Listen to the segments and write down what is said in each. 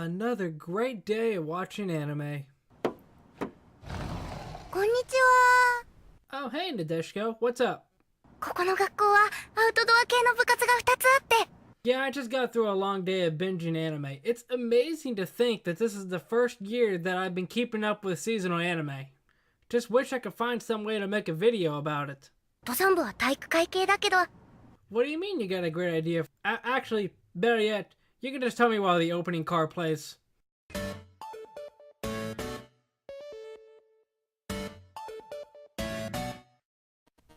Another great day of watching anime. こんにちは。 Oh, hey, Nadeshko. What's up? ここの学校はアウトドア系の部活が2つあって。 Yeah, I just got through a long day of binging anime. It's amazing to think that this is the first year that I've been keeping up with seasonal anime. Just wish I could find some way to make a video about it. 登山部は体育会系だけど。 What do you mean you got a great idea? Actually, better yet, you can just tell me while the opening card plays.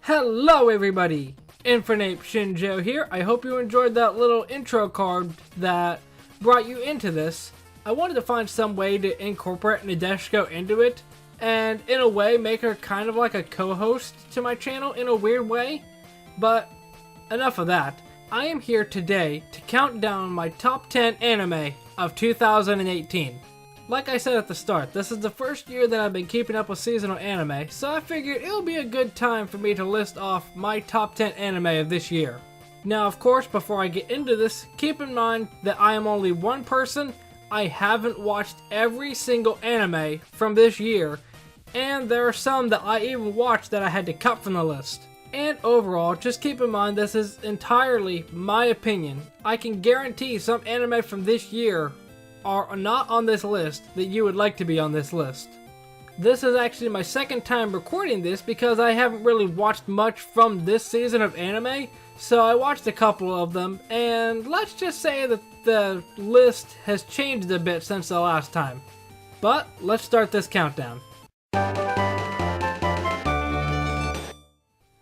Hello everybody! Infernape Shinjo here. I hope you enjoyed that little intro card that brought you into this. I wanted to find some way to incorporate Nadeshko into it, and in a way make her kind of like a co-host to my channel in a weird way. But enough of that. I am here today to count down my top 10 anime of 2018. Like I said at the start, this is the first year that I've been keeping up with seasonal anime, so I figured it would be a good time for me to list off my top 10 anime of this year. Now, of course, before I get into this, keep in mind that I am only one person. I haven't watched every single anime from this year, and there are some that I even watched that I had to cut from the list. And overall, just keep in mind this is entirely my opinion. I can guarantee some anime from this year are not on this list that you would like to be on this list. This is actually my second time recording this because I haven't really watched much from this season of anime, so I watched a couple of them, and let's just say that the list has changed a bit since the last time. But let's start this countdown.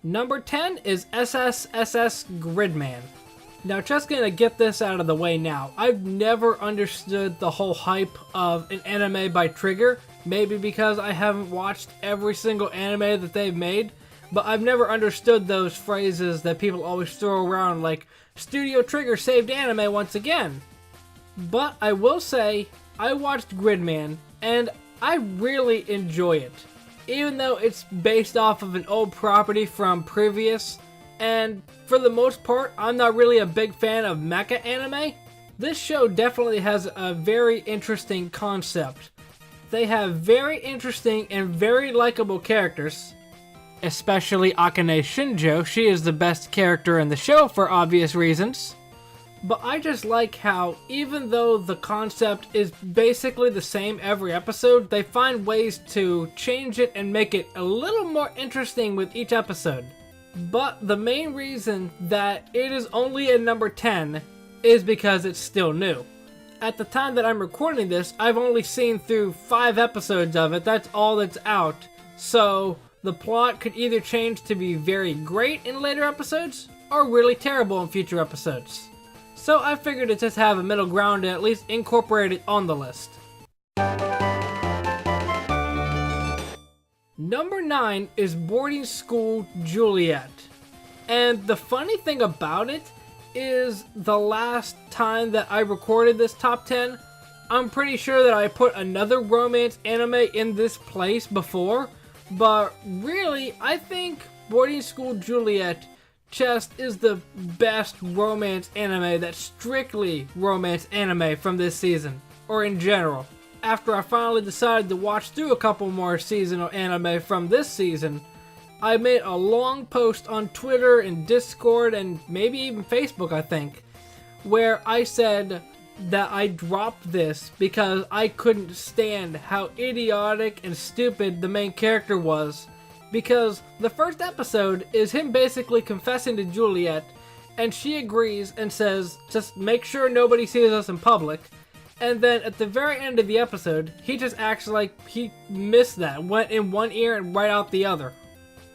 Number 10 is SSSS Gridman. Now, just gonna get this out of the way now. I've never understood the whole hype of an anime by Trigger. Maybe because I haven't watched every single anime that they've made. But I've never understood those phrases that people always throw around like, Studio Trigger saved anime once again. But I will say, I watched Gridman, and I really enjoy it. Even though it's based off of an old property from previous, and for the most part, I'm not really a big fan of mecha anime. This show definitely has a very interesting concept. They have very interesting and very likable characters, especially Akane Shinjo. She is the best character in the show for obvious reasons. But I just like how, even though the concept is basically the same every episode, they find ways to change it and make it a little more interesting with each episode. But the main reason that it is only at number 10 is because it's still new. At the time that I'm recording this, I've only seen through 5 episodes of it. That's all that's out. So the plot could either change to be very great in later episodes or really terrible in future episodes. So I figured to just have a middle ground and at least incorporate it on the list. Number 9 is Boarding School Juliet. And the funny thing about it is the last time that I recorded this top 10, I'm pretty sure that I put another romance anime in this place before. But really, I think Boarding School Juliet just is the best romance anime that's strictly romance anime from this season, or in general. After I finally decided to watch through a couple more seasonal anime from this season, I made a long post on Twitter and Discord and maybe even Facebook, I think, where I said that I dropped this because I couldn't stand how idiotic and stupid the main character was. Because the first episode is him basically confessing to Juliet, and she agrees and says, just make sure nobody sees us in public. And then at the very end of the episode, he just acts like he missed that, went in one ear and right out the other.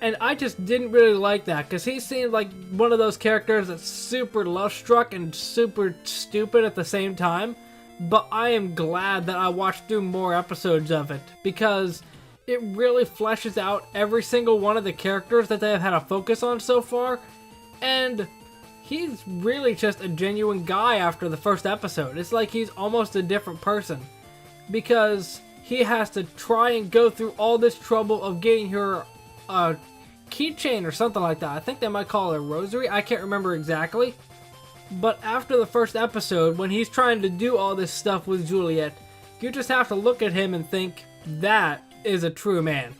And I just didn't really like that, because he seemed like one of those characters that's super love-struck and super stupid at the same time. But I am glad that I watched through more episodes of it, because it really fleshes out every single one of the characters that they have had a focus on so far. And he's really just a genuine guy after the first episode. It's like he's almost a different person, because he has to try and go through all this trouble of getting her a keychain or something like that. I think they might call it a rosary. I can't remember exactly. But after the first episode, when he's trying to do all this stuff with Juliet, you just have to look at him and think, that is a true man.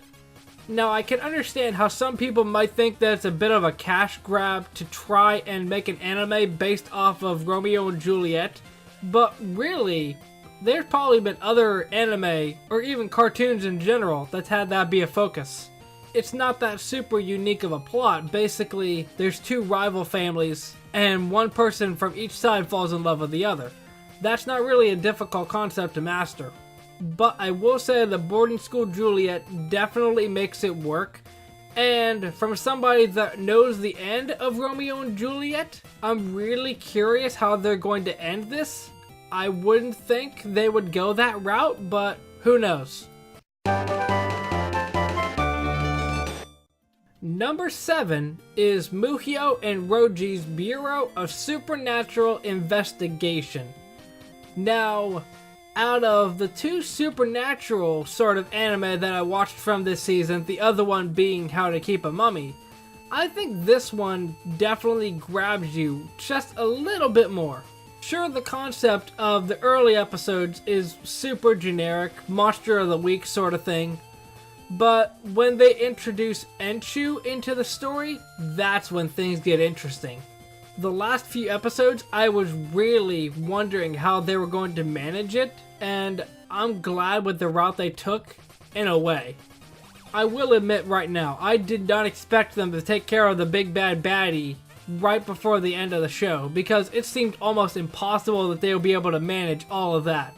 Now, I can understand how some people might think that it's a bit of a cash grab to try and make an anime based off of Romeo and Juliet, but really, there's probably been other anime, or even cartoons in general, that's had that be a focus. It's not that super unique of a plot. Basically, there's two rival families, and one person from each side falls in love with the other. That's not really a difficult concept to master. But I will say the Boarding School Juliet definitely makes it work. And from somebody that knows the end of Romeo and Juliet, I'm really curious how they're going to end this. I wouldn't think they would go that route, but who knows. Number 7 is Muhyo and Roji's Bureau of Supernatural Investigation. Now, out of the two supernatural sort of anime that I watched from this season, the other one being How to Keep a Mummy, I think this one definitely grabs you just a little bit more. Sure, the concept of the early episodes is super generic, monster of the week sort of thing, but when they introduce Enchu into the story, that's when things get interesting. The last few episodes, I was really wondering how they were going to manage it, and I'm glad with the route they took, in a way. I will admit right now, I did not expect them to take care of the big bad baddie right before the end of the show, because it seemed almost impossible that they would be able to manage all of that.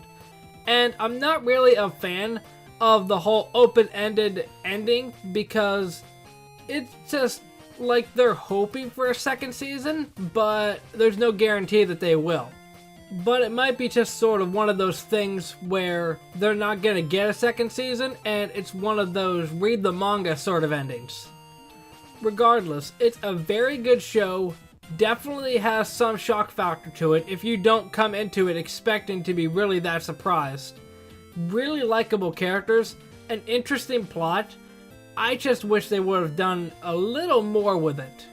And I'm not really a fan of the whole open-ended ending, because it's just like they're hoping for a second season, but there's no guarantee that they will. But it might be just sort of one of those things where they're not gonna get a second season, and it's one of those read the manga sort of endings. Regardless, it's a very good show, definitely has some shock factor to it if you don't come into it expecting to be really that surprised. Really likable characters, an interesting plot. I just wish they would have done a little more with it.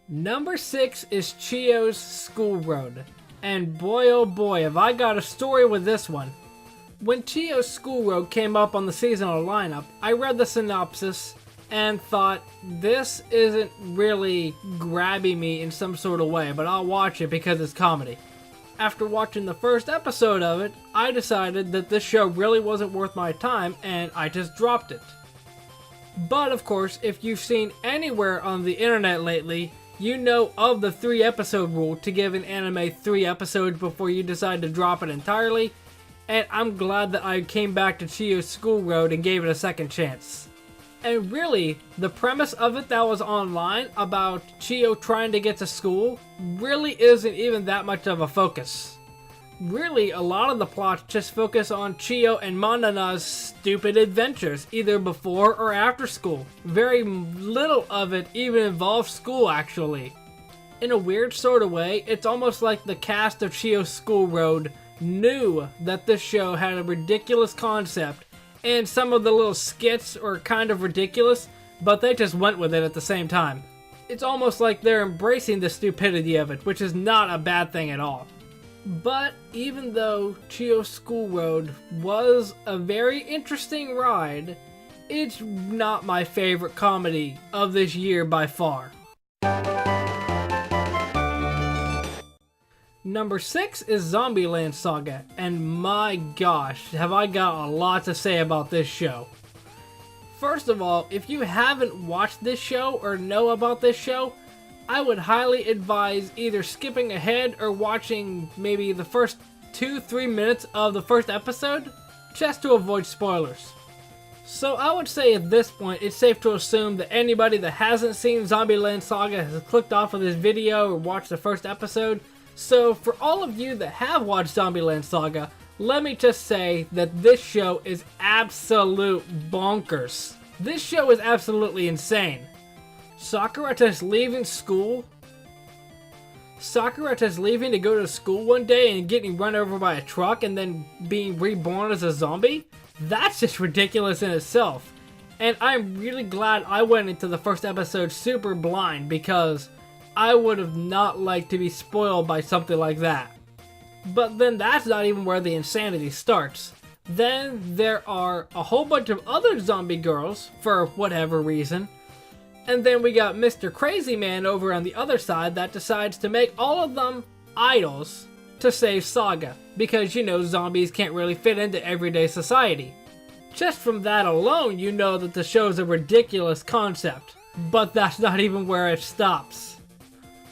Number 6 is Chiyo's School Road. And boy oh boy, have I got a story with this one. When Chiyo's School Road came up on the seasonal lineup, I read the synopsis and thought, this isn't really grabbing me in some sort of way, but I'll watch it because it's comedy. After watching the first episode of it, I decided that this show really wasn't worth my time, and I just dropped it. But of course, if you've seen anywhere on the internet lately, you know of the 3 episode rule to give an anime 3 episodes before you decide to drop it entirely, and I'm glad that I came back to Chiyo's School Road and gave it a second chance. And really, the premise of it that was online about Chiyo trying to get to school really isn't even that much of a focus. Really, a lot of the plots just focus on Chiyo and Manana's stupid adventures, either before or after school. Very little of it even involves school, actually. In a weird sort of way, it's almost like the cast of Chiyo's School Road knew that this show had a ridiculous concept, and some of the little skits are kind of ridiculous, but they just went with it at the same time. It's almost like they're embracing the stupidity of it, which is not a bad thing at all. But even though Chiyo's School Road was a very interesting ride, it's not my favorite comedy of this year by far. Number 6 is Zombieland Saga, and my gosh, have I got a lot to say about this show. First of all, if you haven't watched this show or know about this show, I would highly advise either skipping ahead or watching maybe the first 2-3 minutes of the first episode, just to avoid spoilers. So I would say at this point, it's safe to assume that anybody that hasn't seen Zombieland Saga has clicked off of this video or watched the first episode. So for all of you that have watched Zombieland Saga, let me just say that this show is absolute bonkers. This show is absolutely insane. Sakurata's leaving school. Sakurata's leaving to go to school one day and getting run over by a truck and then being reborn as a zombie? That's just ridiculous in itself. And I'm really glad I went into the first episode super blind, because I would have not liked to be spoiled by something like that. But then that's not even where the insanity starts. Then there are a whole bunch of other zombie girls, for whatever reason. And then we got Mr. Crazy Man over on the other side that decides to make all of them idols to save Saga. Because, you know, zombies can't really fit into everyday society. Just from that alone, you know that the show's a ridiculous concept. But that's not even where it stops.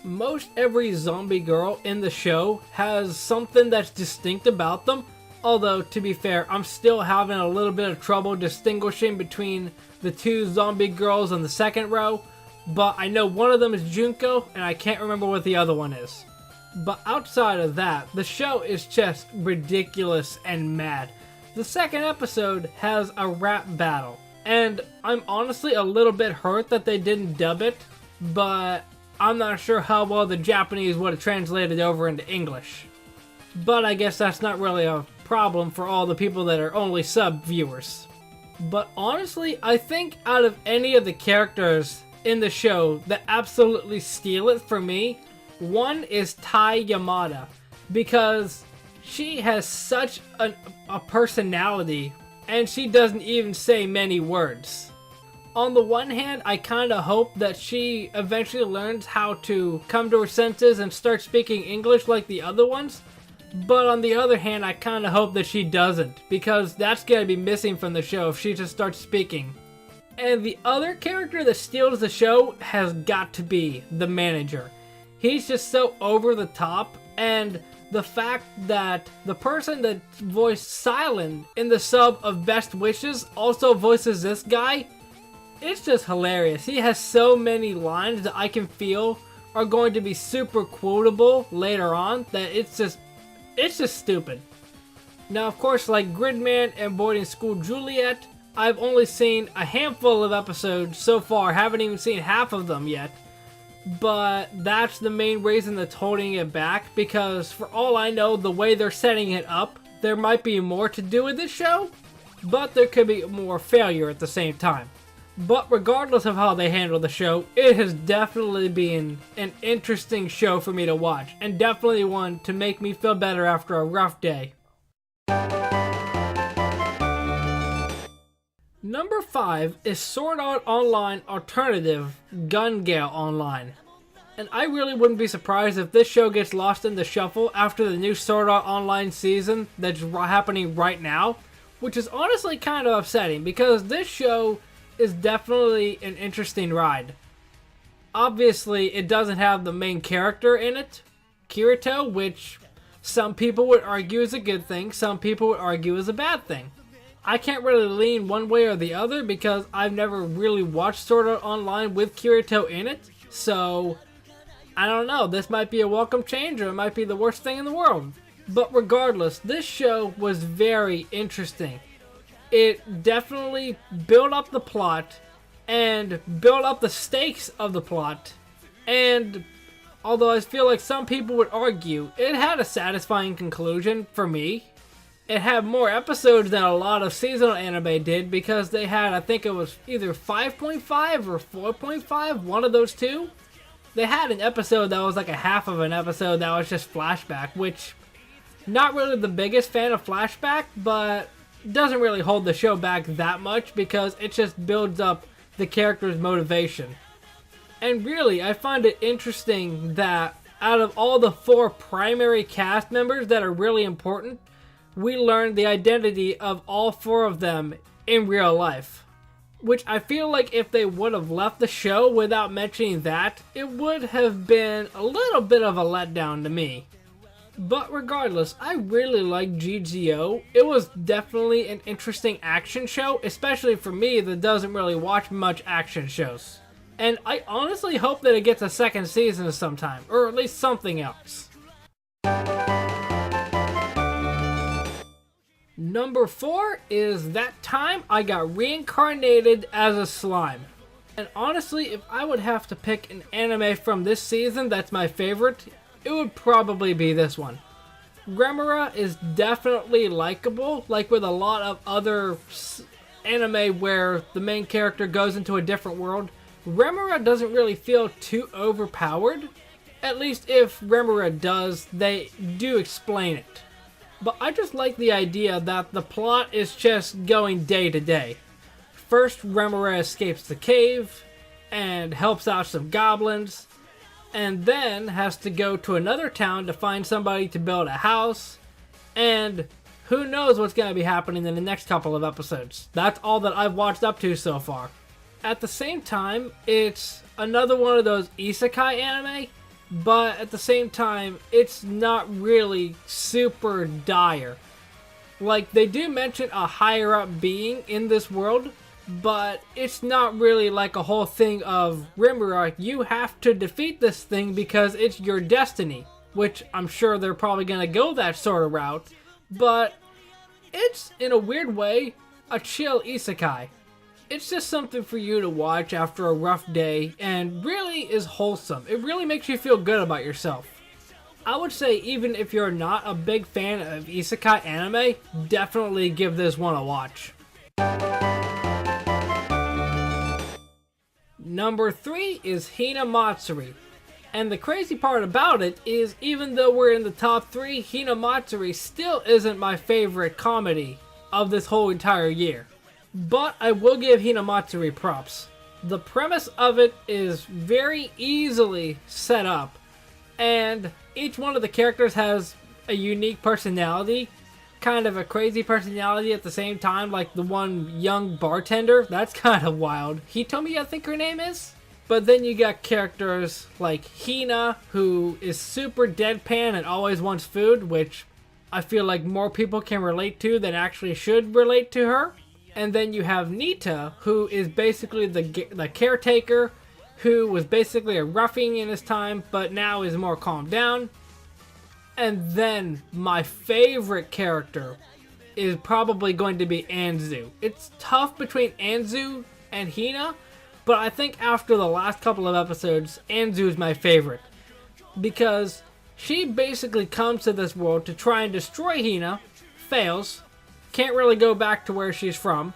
Most every zombie girl in the show has something that's distinct about them. Although, to be fair, I'm still having a little bit of trouble distinguishing between the two zombie girls in the second row. But I know one of them is Junko, and I can't remember what the other one is. But outside of that, the show is just ridiculous and mad. The second episode has a rap battle. And I'm honestly a little bit hurt that they didn't dub it. But I'm not sure how well the Japanese would have translated over into English. But I guess that's not really a problem for all the people that are only sub viewers. But honestly, I think out of any of the characters in the show that absolutely steal it for me, one is Tai Yamada, because she has such a personality and she doesn't even say many words. On the one hand, I kind of hope that she eventually learns how to come to her senses and start speaking English like the other ones. But on the other hand, I kind of hope that she doesn't, because that's going to be missing from the show if she just starts speaking. And the other character that steals the show has got to be the manager. He's just so over the top, and the fact that the person that voiced Silent in the sub of Best Wishes also voices this guy, it's just hilarious. He has so many lines that I can feel are going to be super quotable later on that it's just stupid. Now, of course, like Gridman and Boarding School Juliet, I've only seen a handful of episodes so far, haven't even seen half of them yet. But that's the main reason that's holding it back, because for all I know, the way they're setting it up, there might be more to do with this show, but there could be more failure at the same time. But regardless of how they handle the show, it has definitely been an interesting show for me to watch, and definitely one to make me feel better after a rough day. Number 5 is Sword Art Online Alternative Gun Gale Online. And I really wouldn't be surprised if this show gets lost in the shuffle after the new Sword Art Online season that's happening right now, which is honestly kind of upsetting because this show is definitely an interesting ride. Obviously, it doesn't have the main character in it, Kirito, which some people would argue is a good thing, some people would argue is a bad thing. I can't really lean one way or the other because I've never really watched Sword Art Online with Kirito in it, so I don't know, this might be a welcome change or it might be the worst thing in the world. But regardless, this show was very interesting. It definitely built up the plot and built up the stakes of the plot, and although I feel like some people would argue, it had a satisfying conclusion for me. It had more episodes than a lot of seasonal anime did because they had, I think it was either 5.5 or 4.5, one of those two. They had an episode that was like a half of an episode that was just flashback, which, not really the biggest fan of flashback, but doesn't really hold the show back that much because it just builds up the character's motivation. And really, I find it interesting that out of all the 4 primary cast members that are really important, we learned the identity of all 4 of them in real life. Which I feel like if they would have left the show without mentioning that, it would have been a little bit of a letdown to me. But regardless, I really like GGO. It was definitely an interesting action show, especially for me that doesn't really watch much action shows. And I honestly hope that it gets a second season sometime, or at least something else. Number 4 is That Time I Got Reincarnated as a Slime. And honestly, if I would have to pick an anime from this season that's my favorite, it would probably be this one. Remora is definitely likable, like with a lot of other anime where the main character goes into a different world, Rimuru doesn't really feel too overpowered. At least if Rimuru does, they do explain it. But I just like the idea that the plot is just going day to day. First, Rimuru escapes the cave and helps out some goblins, and then has to go to another town to find somebody to build a house, and who knows what's going to be happening in the next couple of episodes. That's all that I've watched up to so far. At the same time, it's another one of those isekai anime, but at the same time, it's not really super dire. Like, they do mention a higher up being in this world, but it's not really like a whole thing of, Rimuru, you have to defeat this thing because it's your destiny. Which I'm sure they're probably going to go that sort of route, but it's, in a weird way, a chill isekai. It's just something for you to watch after a rough day, and really is wholesome. It really makes you feel good about yourself. I would say even if you're not a big fan of isekai anime, definitely give this one a watch. Number 3 is Hinamatsuri. And the crazy part about it is, even though we're in the top 3, Hinamatsuri still isn't my favorite comedy of this whole entire year. But I will give Hinamatsuri props. The premise of it is very easily set up, and each one of the characters has a unique personality, kind of a crazy personality at the same time, like the one young bartender. That's kind of wild. Hitomi, I think her name is? But then you got characters like Hina, who is super deadpan and always wants food, which I feel like more people can relate to than actually should relate to her. And then you have Nita, who is basically the caretaker, who was basically a ruffian in his time, but now is more calmed down. And then my favorite character is probably going to be Anzu. It's tough between Anzu and Hina, but I think after the last couple of episodes, Anzu is my favorite. Because she basically comes to this world to try and destroy Hina, fails, can't really go back to where she's from,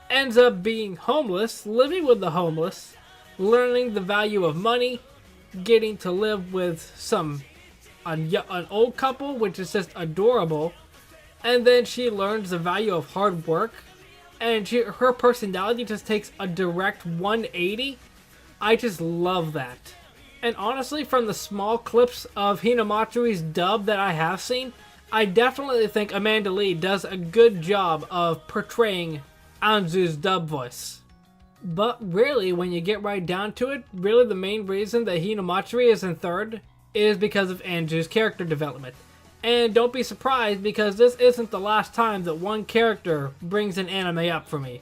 ends up being homeless, living with the homeless, learning the value of money, getting to live with an old couple, which is just adorable, and then she learns the value of hard work, and her personality just takes a direct 180. I just love that. And honestly, from the small clips of Hinamatsuri's dub that I have seen, I definitely think Amanda Lee does a good job of portraying Anzu's dub voice. But really, when you get right down to it, really the main reason that Hinamatsuri is in third is because of Anzu's character development. And don't be surprised, because this isn't the last time that one character brings an anime up for me.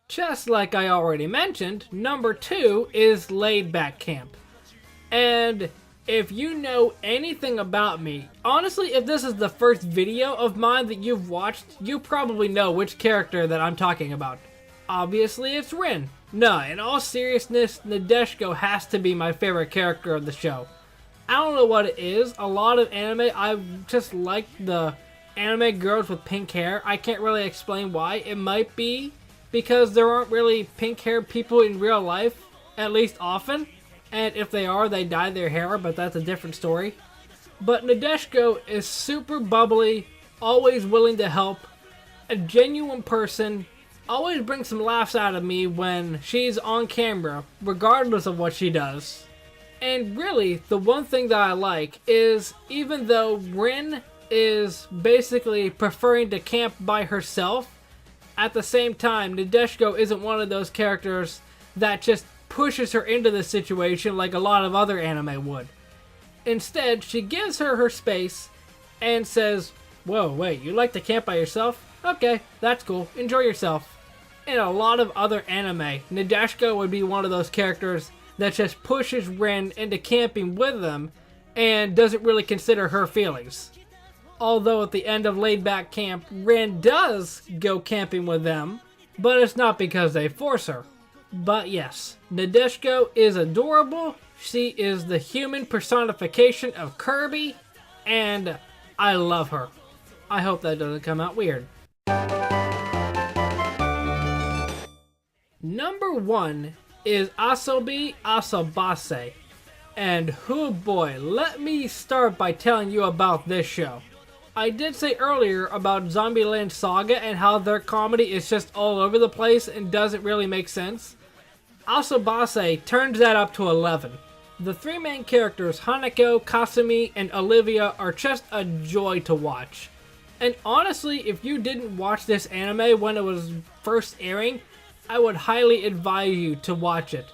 Just like I already mentioned, number 2 is Laid Back Camp. And if you know anything about me, honestly, if this is the first video of mine that you've watched, you probably know which character that I'm talking about. Obviously, it's Rin. No, in all seriousness, Nadeshiko has to be my favorite character of the show. I don't know what it is. A lot of anime, I just like the anime girls with pink hair. I can't really explain why. It might be because there aren't really pink-haired people in real life, at least often. And if they are, they dye their hair, but that's a different story. But Nadeshiko is super bubbly, always willing to help, a genuine person, always brings some laughs out of me when she's on camera, regardless of what she does. And really, the one thing that I like is, even though Rin is basically preferring to camp by herself, at the same time, Nadeshiko isn't one of those characters that just pushes her into the situation like a lot of other anime would. Instead, she gives her space and says, "Whoa, wait, you like to camp by yourself? Okay, that's cool, enjoy yourself." In a lot of other anime, Nadeshiko would be one of those characters that just pushes Rin into camping with them and doesn't really consider her feelings. Although at the end of Laid Back Camp, Rin does go camping with them, but it's not because they force her. But yes, Nadeshiko is adorable, she is the human personification of Kirby, and I love her. I hope that doesn't come out weird. Number 1 is Asobi Asobase. And oh boy, let me start by telling you about this show. I did say earlier about Zombieland Saga and how their comedy is just all over the place and doesn't really make sense. Asobase turns that up to 11. The 3 main characters, Hanako, Kasumi, and Olivia, are just a joy to watch. And honestly, if you didn't watch this anime when it was first airing, I would highly advise you to watch it,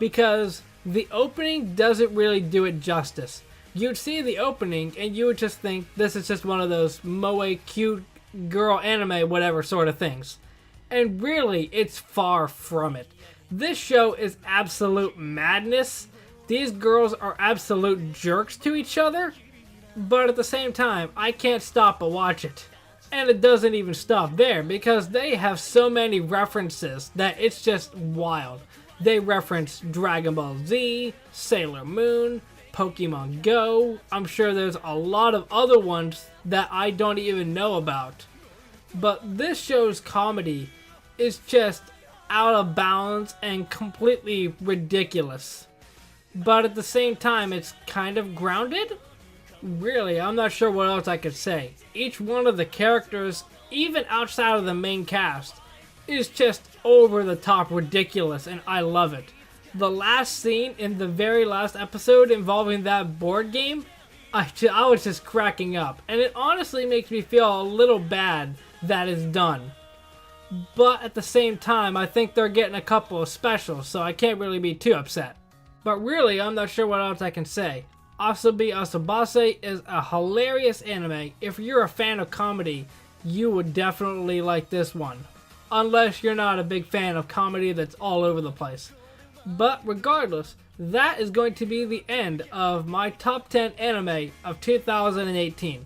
because the opening doesn't really do it justice. You'd see the opening and you would just think this is just one of those moe cute girl anime whatever sort of things. And really, it's far from it. This show is absolute madness. These girls are absolute jerks to each other, but at the same time, I can't stop but watch it. And it doesn't even stop there, because they have so many references that it's just wild. They reference Dragon Ball Z, Sailor Moon, Pokemon Go. I'm sure there's a lot of other ones that I don't even know about. But this show's comedy is just out of bounds and completely ridiculous. But at the same time, it's kind of grounded? Really, I'm not sure what else I could say. Each one of the characters, even outside of the main cast, is just over the top ridiculous, and I love it. The last scene in the very last episode involving that board game, I was just cracking up, and it honestly makes me feel a little bad that it's done. But at the same time, I think they're getting a couple of specials, so I can't really be too upset. But really, I'm not sure what else I can say. Asobi Asobase is a hilarious anime. If you're a fan of comedy, you would definitely like this one. Unless you're not a big fan of comedy that's all over the place. But regardless, that is going to be the end of my top 10 anime of 2018.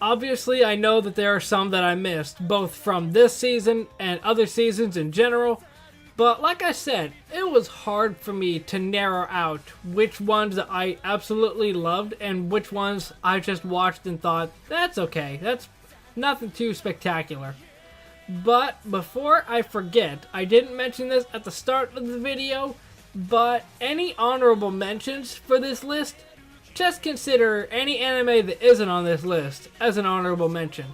Obviously, I know that there are some that I missed, both from this season and other seasons in general. But like I said, it was hard for me to narrow out which ones that I absolutely loved and which ones I just watched and thought, that's okay, that's nothing too spectacular. But before I forget, I didn't mention this at the start of the video, but any honorable mentions for this list, just consider any anime that isn't on this list as an honorable mention.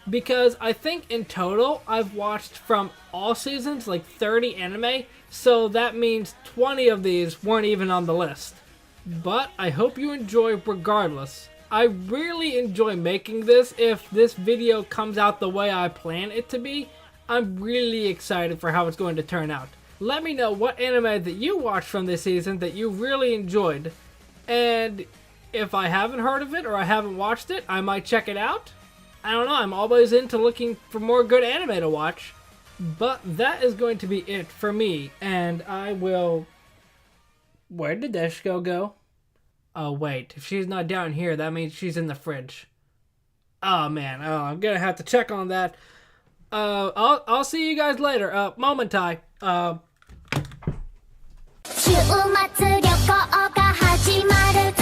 Because I think in total, I've watched from all seasons like 30 anime, so that means 20 of these weren't even on the list. But I hope you enjoy regardless. I really enjoy making this. If this video comes out the way I plan it to be, I'm really excited for how it's going to turn out. Let me know what anime that you watched from this season that you really enjoyed. And if I haven't heard of it or I haven't watched it, I might check it out. I don't know, I'm always into looking for more good anime to watch. But that is going to be it for me, and I will... Where did Deshko go? Oh wait, if she's not down here, that means she's in the fridge. Oh man, I'm gonna have to check on that. I'll see you guys later. Momentai. 週末旅行が始まる